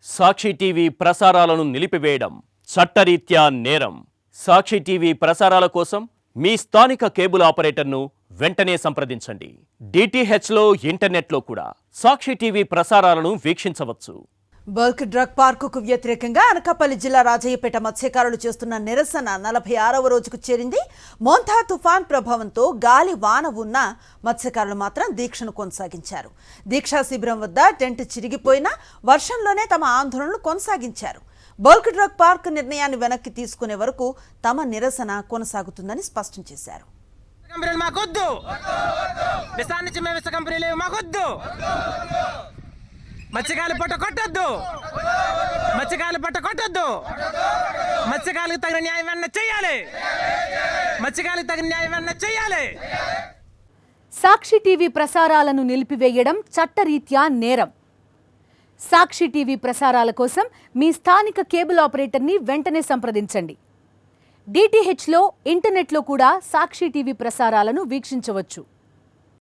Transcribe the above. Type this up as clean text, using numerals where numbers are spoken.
సాక్షి TV ప్రసారాలను నిలిపివేయడం చట్టరీత్యా నేరం. సాక్షి టీవీ ప్రసారాల కోసం మీ స్థానిక కేబుల్ ఆపరేటర్ను వెంటనే సంప్రదించండి. డిటిహెచ్లో ఇంటర్నెట్లో కూడా సాక్షి టీవీ ప్రసారాలను వీక్షించవచ్చు. బల్క్ డ్రగ్ పార్కుకు వ్యతిరేకంగా అనకాపల్లి జిల్లా రాజయ్యపేట మత్స్యకారులు చేస్తున్న నిరసన 46వ రోజుకు చేరింది. మోంతా తుఫాన్ ప్రభావంతో గాలి వాన ఉన్న మత్స్యకారులు మాత్రం దీక్షను కొనసాగించారు. దీక్షా శిబిరం వద్ద టెంట్ చిరిగిపోయినా వర్షంలోనే తమ ఆందోళనలు కొనసాగించారు. బల్క్ డ్రగ్ పార్క్ నిర్ణయాన్ని వెనక్కి తీసుకునే వరకు తమ నిరసన కొనసాగుతుందని స్పష్టం చేశారు. మత్స్యకాయలు పట్ట కొట్టొద్దు, మత్స్యకాయలు పట్ట కొట్టొద్దు, మత్స్యకాయలకు తగిన న్యాయం చేయాలి, మత్స్యకాయలకు తగిన న్యాయం చేయాలి. సాక్షి టీవీ ప్రసారాలను నిలిపివేయడం చట్టరీత్యా నేరం. సాక్షి టీవీ ప్రసారాల కోసం మీ స్థానిక కేబుల్ ఆపరేటర్ని వెంటనే సంప్రదించండి. డిటిహెచ్లో ఇంటర్నెట్లో కూడా సాక్షి టీవీ ప్రసారాలను వీక్షించవచ్చు.